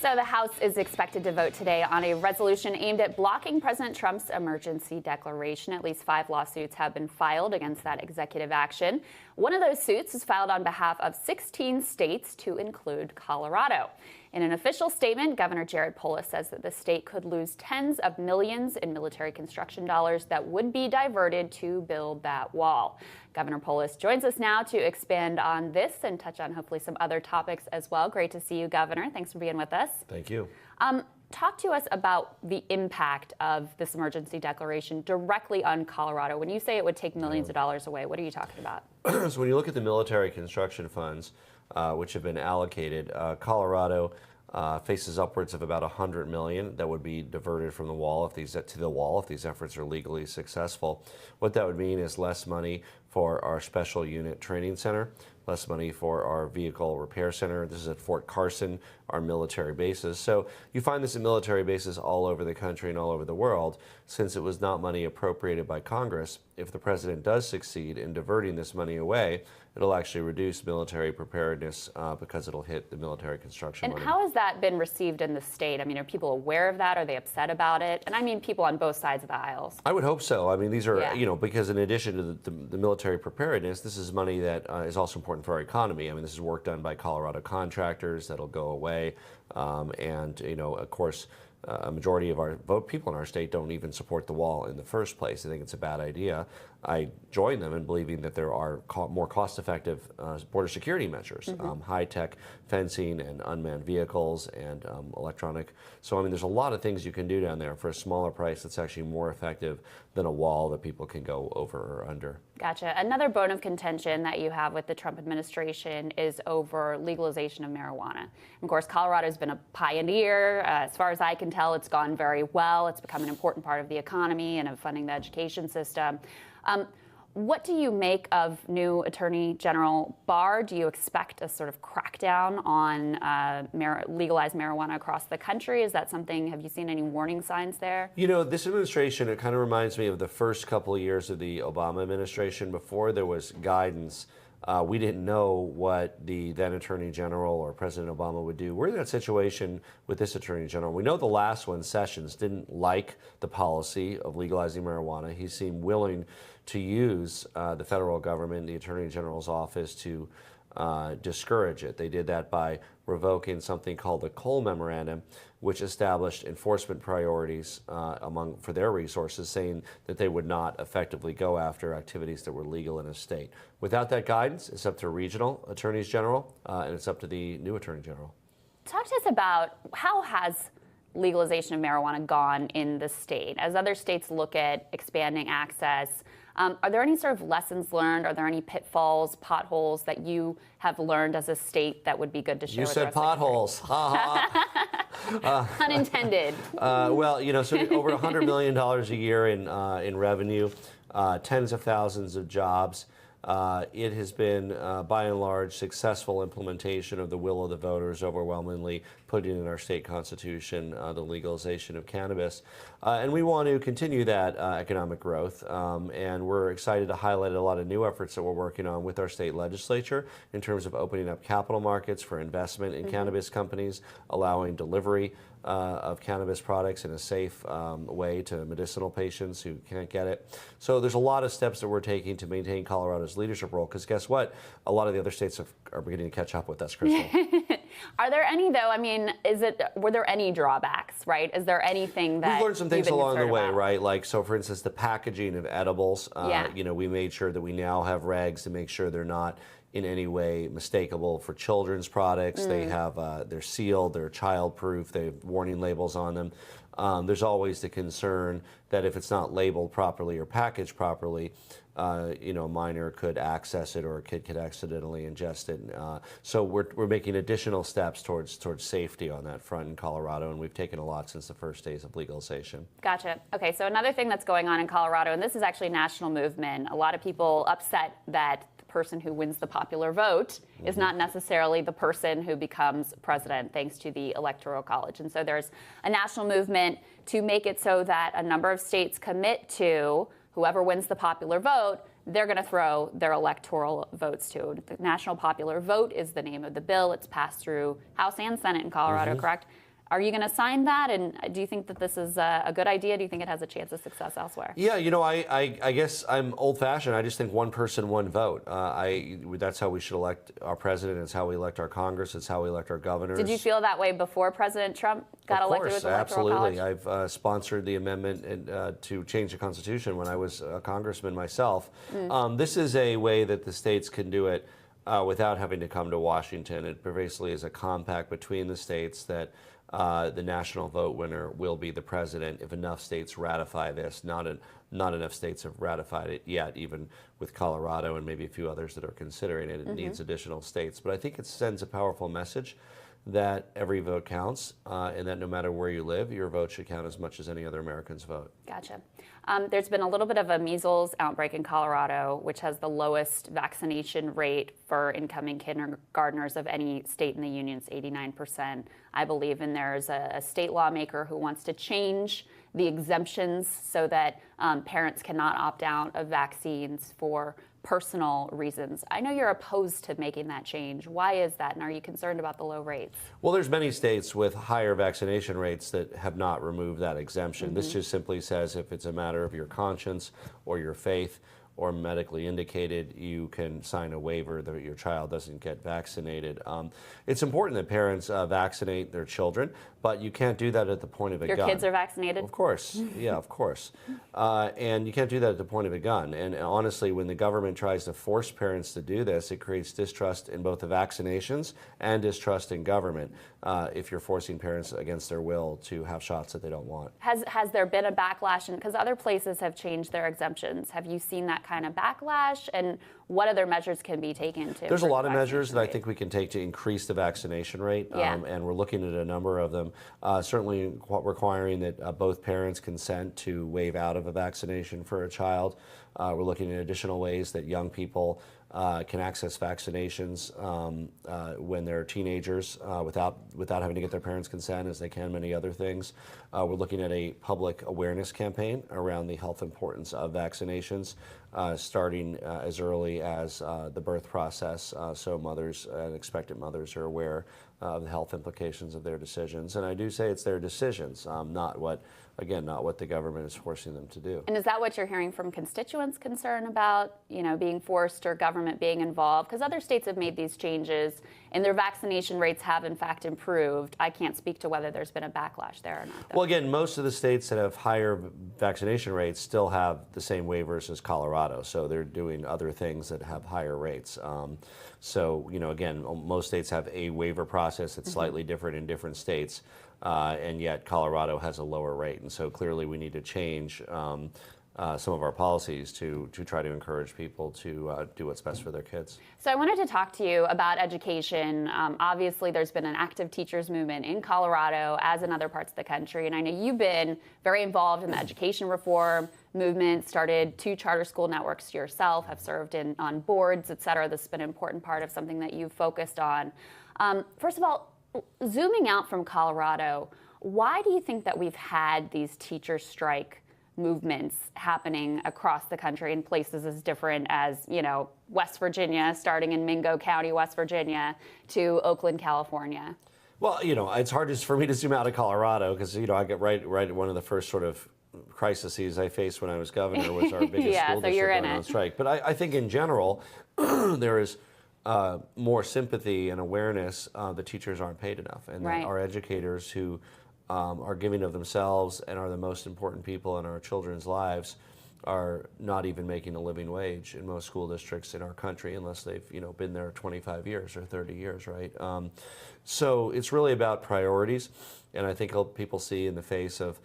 So the House is expected to vote today on a resolution aimed at blocking President Trump's emergency declaration. At least 5 lawsuits have been filed against that executive action. One of those suits is filed on behalf of 16 states, to include Colorado. In an official statement, Governor Jared Polis says that the state could lose tens of millions in military construction dollars that would be diverted to build that wall. Governor Polis joins us now to expand on this and touch on hopefully some other topics as well. Great to see you, Governor. Thanks for being with us. Thank you. Talk to us about the impact of this emergency declaration directly on Colorado. When you say it would take millions of dollars away, what are you talking about? So when you look at the military construction funds, which have been allocated, Colorado faces upwards of about $100 million that would be diverted from the wall if these efforts are legally successful. What that would mean is less money for our special unit training center, less money for our vehicle repair center. This is at Fort Carson, our military bases. So you find this at military bases all over the country and all over the world. Since it was not money appropriated by Congress, if the president does succeed in diverting this money away, it'll actually reduce military preparedness because it'll hit the military construction money. And how has that been received in the state? I mean, are people aware of that? Are they upset about it? And I mean people on both sides of the aisles. I would hope so. I mean, these are, because in addition to the military preparedness, this is money that is also important for our economy. I mean, this is work done by Colorado contractors that'll go away. And, of course, a majority of our people in our state don't even support the wall in the first place. I think it's a bad idea. I join them in believing that there are more cost-effective border security measures, high-tech fencing and unmanned vehicles and electronic. So, I mean, there's a lot of things you can do down there for a smaller price that's actually more effective than a wall that people can go over or under. Gotcha. Another bone of contention that you have with the Trump administration is over legalization of marijuana. Of course, Colorado's been a pioneer. As far as I can tell, it's gone very well. It's become an important part of the economy and of funding the education system. What do you make of new Attorney General Barr? Do you expect a sort of crackdown on legalized marijuana across the country? Is that something, have you seen any warning signs there? You know, this administration, it kind of reminds me of the first couple of years of the Obama administration. Before there was guidance, we didn't know what the then Attorney General or President Obama would do. We're in that situation with this Attorney General. We know the last one, Sessions, didn't like the policy of legalizing marijuana. He seemed willing to use the federal government, the Attorney General's office, to discourage it. They did that by revoking something called the Cole Memorandum, which established enforcement priorities for their resources, saying that they would not effectively go after activities that were legal in a state. Without that guidance, it's up to regional attorneys general, and it's up to the new attorney general. Talk to us about how has legalization of marijuana gone in the state? As other states look at expanding access, are there any sort of lessons learned? Are there any pitfalls, potholes that you have learned as a state that would be good to share with the rest of the country? You said potholes. Unintended. Well, so over $100 million a year in revenue, tens of thousands of jobs. It has been, by and large, successful implementation of the will of the voters, overwhelmingly putting in our state constitution the legalization of cannabis. And we want to continue that economic growth. And we're excited to highlight a lot of new efforts that we're working on with our state legislature in terms of opening up capital markets for investment in cannabis companies, allowing delivery of cannabis products in a safe way to medicinal patients who can't get it. So there's a lot of steps that we're taking to maintain Colorado's leadership role, because guess what? A lot of the other states are beginning to catch up with us, Crystal. Are there any, though? I mean, were there any drawbacks, right? Is there anything that we've learned some things along the way, about? right? Like, so for instance, the packaging of edibles, we made sure that we now have regs to make sure they're not in any way mistakable for children's products. They have, they're sealed, they're child-proof, they have warning labels on them. There's always the concern that if it's not labeled properly or packaged properly, a minor could access it or a kid could accidentally ingest it. So we're making additional steps towards safety on that front in Colorado, and we've taken a lot since the first days of legalization. Gotcha. Okay, so another thing that's going on in Colorado, and this is actually a national movement, a lot of people upset that the person who wins the popular vote is not necessarily the person who becomes president, thanks to the Electoral College. And so there's a national movement to make it so that a number of states commit to whoever wins the popular vote, they're going to throw their electoral votes to. The National Popular Vote is the name of the bill. It's passed through House and Senate in Colorado, correct? Are you going to sign that? And do you think that this is a good idea? Do you think it has a chance of success elsewhere? Yeah, I guess I'm old-fashioned. I just think one person, one vote. That's how we should elect our president. It's how we elect our Congress. It's how we elect our governors. Did you feel that way before President Trump got elected with the Electoral College? Absolutely. I've sponsored the amendment to change the Constitution when I was a congressman myself. This is a way that the states can do it without having to come to Washington. It basically is a compact between the states that the national vote winner will be the president if enough states ratify this. Not enough states have ratified it yet, even with Colorado and maybe a few others that are considering it. It needs additional states. But I think it sends a powerful message that every vote counts, and that no matter where you live, your vote should count as much as any other American's vote. Gotcha. There's been a little bit of a measles outbreak in Colorado, which has the lowest vaccination rate for incoming kindergartners of any state in the union. It's 89%, I believe. And there's a state lawmaker who wants to change the exemptions so that parents cannot opt out of vaccines for personal reasons. I know you're opposed to making that change. Why is that? And are you concerned about the low rates? Well, there's many states with higher vaccination rates that have not removed that exemption. This just simply says if it's a matter of your conscience or your faith or medically indicated, you can sign a waiver that your child doesn't get vaccinated. It's important that parents vaccinate their children, but you can't do that at the point of a gun. Your kids are vaccinated? Of course, yeah, of course. And you can't do that at the point of a gun. And honestly, when the government tries to force parents to do this, it creates distrust in both the vaccinations and distrust in government if you're forcing parents against their will to have shots that they don't want. Has there been a backlash? Because other places have changed their exemptions. Have you seen that kind of backlash? And what other measures can be taken to? There's a lot of measures that I think we can take to increase the vaccination rate, Yeah. and we're looking at a number of them. Certainly requiring that both parents consent to waive out of a vaccination for a child. We're looking at additional ways that young people can access vaccinations when they're teenagers without having to get their parents' consent, as they can many other things. We're looking at a public awareness campaign around the health importance of vaccinations, starting as early as the birth process, so mothers and expectant mothers are aware of the health implications of their decisions. And I do say it's their decisions, not what the government is forcing them to do. And is that what you're hearing from constituents concerned about, being forced or government being involved? Because other states have made these changes and their vaccination rates have in fact improved. I can't speak to whether there's been a backlash there or not, though. Well, again, most of the states that have higher vaccination rates still have the same waivers as Colorado, so they're doing other things that have higher rates. Again, most states have a waiver process that's slightly different in different states, and yet Colorado has a lower rate. And so clearly we need to change some of our policies to try to encourage people to do what's best for their kids. So I wanted to talk to you about education. Obviously, there's been an active teachers movement in Colorado as in other parts of the country. And I know you've been very involved in the education reform movement, started 2 charter school networks yourself, have served on boards, et cetera. This has been an important part of something that you've focused on. First of all, zooming out from Colorado, why do you think that we've had these teacher strike movements happening across the country in places as different as, West Virginia, starting in Mingo County, West Virginia, to Oakland, California? Well, it's hard for me to zoom out of Colorado because, I get right at one of the first sort of crises I faced when I was governor was our biggest school district going on strike. But I think in general, there is more sympathy and awareness that teachers aren't paid enough, and that our educators who are giving of themselves and are the most important people in our children's lives are not even making a living wage in most school districts in our country unless they've been there 25 years or 30 years, right? So it's really about priorities, and I think people see in the face of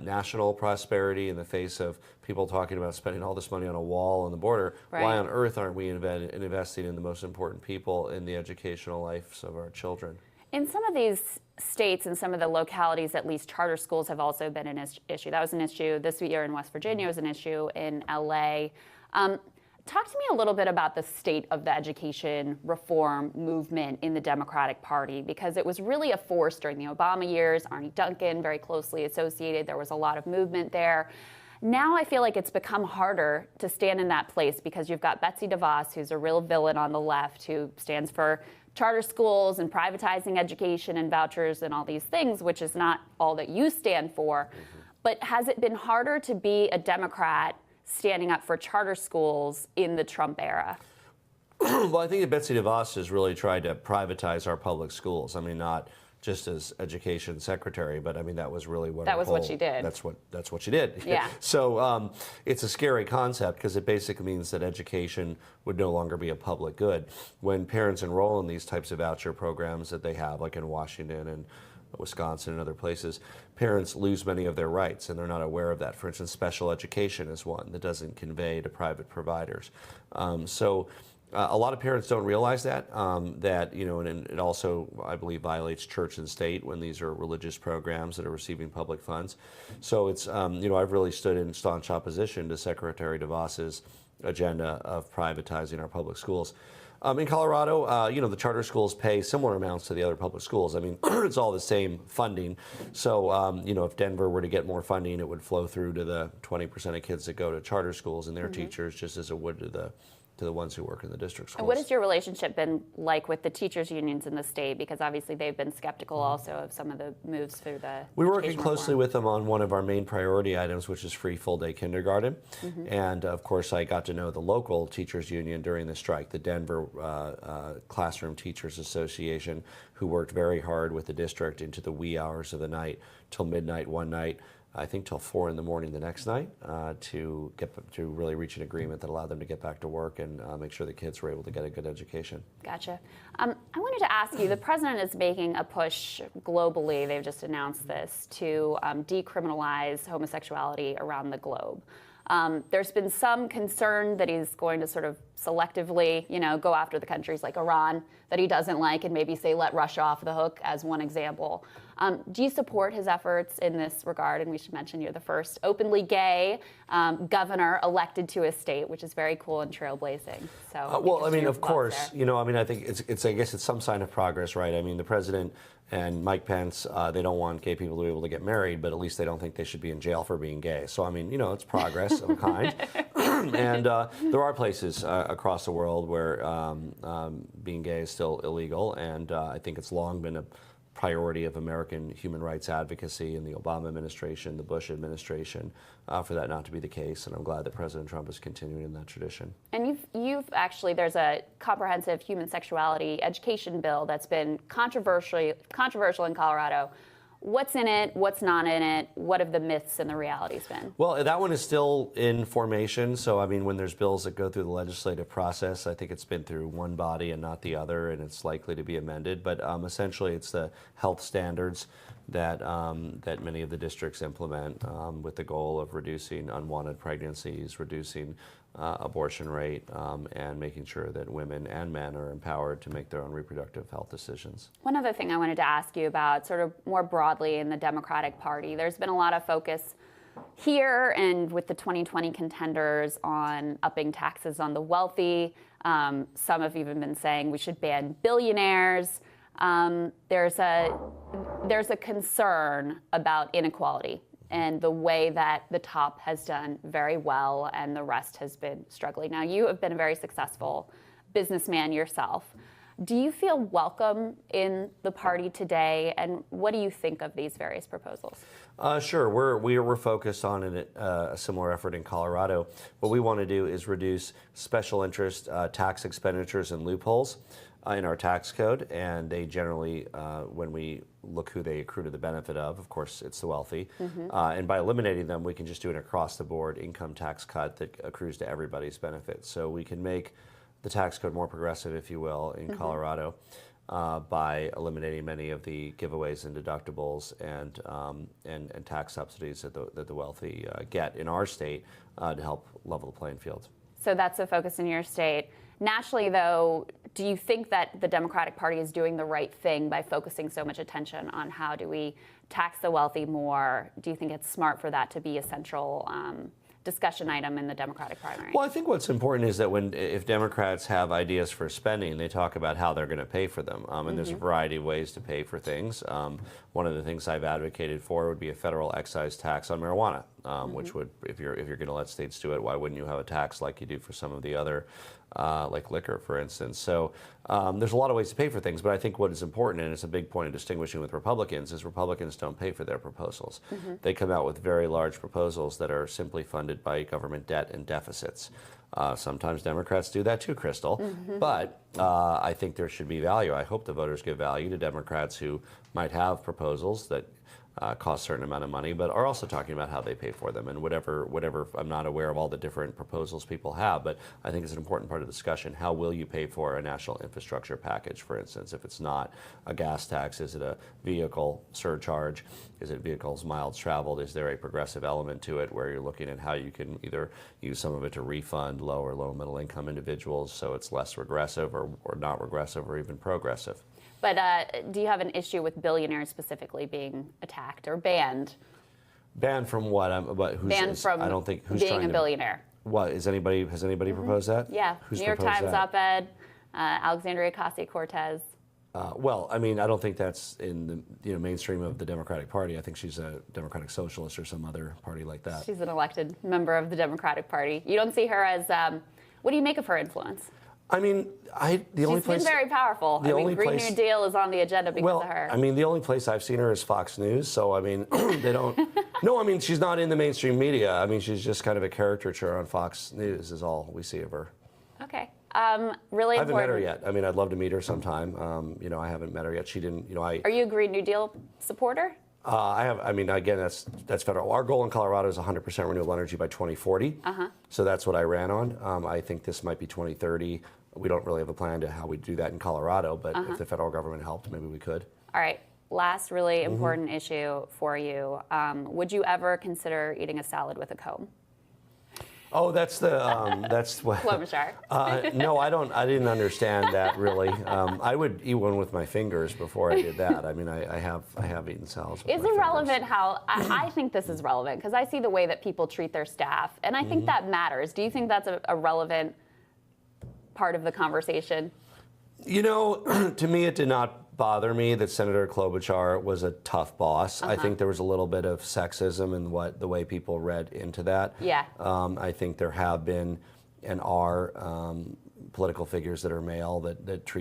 national prosperity, in the face of people talking about spending all this money on a wall on the border, why on earth aren't we investing in the most important people in the educational lives of our children? In some of these states and some of the localities, at least, charter schools have also been an issue. That was an issue this year in West Virginia. It was an issue in LA. Talk to me a little bit about the state of the education reform movement in the Democratic Party, because it was really a force during the Obama years. Arne Duncan, very closely associated. There was a lot of movement there. Now I feel like it's become harder to stand in that place because you've got Betsy DeVos, who's a real villain on the left, who stands for charter schools and privatizing education and vouchers and all these things, which is not all that you stand for. But has it been harder to be a Democrat standing up for charter schools in the Trump era? Well, I think that Betsy DeVos has really tried to privatize our public schools. I mean, not just as education secretary, but I mean that was really what what she did. That's what she did. Yeah. So it's a scary concept because it basically means that education would no longer be a public good. When parents enroll in these types of voucher programs that they have, like in Washington and Wisconsin and other places, parents lose many of their rights, and they're not aware of that. For instance, special education is one that doesn't convey to private providers. A lot of parents don't realize that, and it also, I believe, violates church and state when these are religious programs that are receiving public funds. So it's, I've really stood in staunch opposition to Secretary DeVos's agenda of privatizing our public schools. In Colorado, the charter schools pay similar amounts to the other public schools. I mean, it's all the same funding. So, if Denver were to get more funding, it would flow through to the 20% of kids that go to charter schools and their teachers, just as it would to the ones who work in the district schools. And what has your relationship been like with the teachers unions in the state? Because obviously they've been skeptical also of some of the moves through the We're working closely reform. with them on one of our main priority items, which is free full-day kindergarten. And of course, I got to know the local teachers union during the strike, the Denver Classroom Teachers Association, who worked very hard with the district into the wee hours of the night, till midnight one night, I think till 4 in the morning the next night, to really reach an agreement that allowed them to get back to work and make sure the kids were able to get a good education. Gotcha. I wanted to ask you, the president is making a push globally, they've just announced this, to decriminalize homosexuality around the globe. There's been some concern that he's going to sort of selectively, go after the countries like Iran that he doesn't like and maybe say let Russia off the hook as one example. Do you support his efforts in this regard? And we should mention you're the first openly gay governor elected to a state, which is very cool and trailblazing. So, well, I mean, of course, I think I guess it's some sign of progress, right? I mean, the president and Mike Pence, they don't want gay people to be able to get married, but at least they don't think they should be in jail for being gay. So, I mean, it's progress of a kind. And there are places across the world where being gay is still illegal, and I think it's long been a priority of American human rights advocacy in the Obama administration, the Bush administration, for that not to be the case. And I'm glad that President Trump is continuing in that tradition. And you've actually, there's a comprehensive human sexuality education bill that's been controversial in Colorado. What's in it? What's not in it? What have the myths and the realities been? Well, that one is still in formation. So, I mean, when there's bills that go through the legislative process, I think it's been through one body and not the other, and it's likely to be amended. But essentially, it's the health standards that many of the districts implement with the goal of reducing unwanted pregnancies, reducing abortion rate, and making sure that women and men are empowered to make their own reproductive health decisions. One other thing I wanted to ask you about, sort of more broadly in the Democratic Party, there's been a lot of focus here and with the 2020 contenders on upping taxes on the wealthy. Some have even been saying we should ban billionaires. There's a concern about inequality and the way that the top has done very well and the rest has been struggling. Now, you have been a very successful businessman yourself. Do you feel welcome in the party today, and what do you think of these various proposals? Sure. We're focused on a similar effort in Colorado. What we want to do is reduce special interest tax expenditures and loopholes in our tax code, and they generally, when we look who they accrue to the benefit of course, it's the wealthy. And by eliminating them, we can just do an across-the-board income tax cut that accrues to everybody's benefit. So we can make the tax code more progressive, if you will, in Colorado by eliminating many of the giveaways and deductibles and tax subsidies that the wealthy get in our state to help level the playing field. So that's a focus in your state. Nationally, though, do you think that the Democratic Party is doing the right thing by focusing so much attention on how do we tax the wealthy more? Do you think it's smart for that to be a central discussion item in the Democratic primary? Well, I think what's important is that if Democrats have ideas for spending, they talk about how they're going to pay for them. And there's a variety of ways to pay for things. One of the things I've advocated for would be a federal excise tax on marijuana. which would, if you're going to let states do it, why wouldn't you have a tax like you do for some of the other, like liquor, for instance? So there's a lot of ways to pay for things, but I think what is important, and it's a big point of distinguishing with Republicans, is Republicans don't pay for their proposals. They come out with very large proposals that are simply funded by government debt and deficits. Sometimes Democrats do that too, Crystal, but I think there should be value. I hope the voters give value to Democrats who might have proposals that cost a certain amount of money, but are also talking about how they pay for them and whatever. I'm not aware of all the different proposals people have, but I think it's an important part of the discussion. How will you pay for a national infrastructure package, for instance? If it's not a gas tax, is it a vehicle surcharge? Is it vehicles miles traveled? Is there a progressive element to it where you're looking at how you can either use some of it to refund low or low middle income individuals so it's less regressive or not regressive or even progressive? But do you have an issue with billionaires specifically being attacked or banned? Banned from what? Who's, banned from I don't think who's being trying a billionaire. What is anybody? Has anybody proposed that? Yeah, Who's New York proposed Times that? op-ed, Alexandria Ocasio-Cortez. Well, I mean, I don't think that's in the mainstream of the Democratic Party. I think she's a Democratic Socialist or some other party like that. She's an elected member of the Democratic Party. You don't see her as. What do you make of her influence? I mean, She's been very powerful. I mean, Green New Deal is on the agenda because of her. I mean, the only place I've seen her is Fox News. So, I mean, they don't. No, I mean, she's not in the mainstream media. I mean, she's just kind of a caricature on Fox News is all we see of her. Okay. Really important. I haven't met her yet. I mean, I'd love to meet her sometime. I haven't met her yet. She didn't, Are you a Green New Deal supporter? I have. I mean, again, that's federal. Our goal in Colorado is 100% renewable energy by 2040. So that's what I ran on. I think this might be 2030. We don't really have a plan to how we do that in Colorado, but if the federal government helped, maybe we could. All right. Last really important issue for you. Would you ever consider eating a salad with a comb? Oh, that's what. Klobuchar. No, I don't. I didn't understand that really. I would eat one with my fingers before I did that. I mean, I have eaten salads with Is my it fingers. relevant how I think this is relevant because I see the way that people treat their staff, and I think that matters. Do you think that's a relevant part of the conversation? To me, it did not bother me that Senator Klobuchar was a tough boss. I think there was a little bit of sexism in the way people read into that. Yeah. I think there have been and are political figures that are male that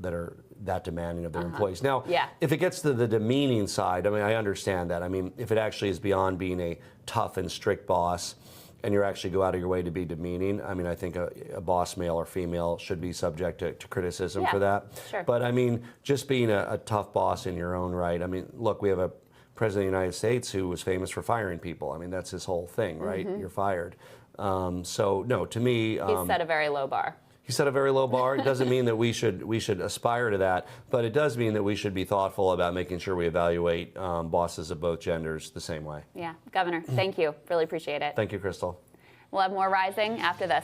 are that demanding of their employees. Now, if it gets to the demeaning side, I mean, I understand that. I mean, if it actually is beyond being a tough and strict boss, and you actually go out of your way to be demeaning, I mean, I think a boss, male or female, should be subject to criticism for that. Sure. But I mean, just being a tough boss in your own right. I mean, look, we have a president of the United States who was famous for firing people. I mean, that's his whole thing, right? You're fired. So no, to me, He set a very low bar. He set a very low bar. It doesn't mean that we should aspire to that, but it does mean that we should be thoughtful about making sure we evaluate bosses of both genders the same way. Yeah, Governor, thank you. Really appreciate it. Thank you, Crystal. We'll have more Rising after this.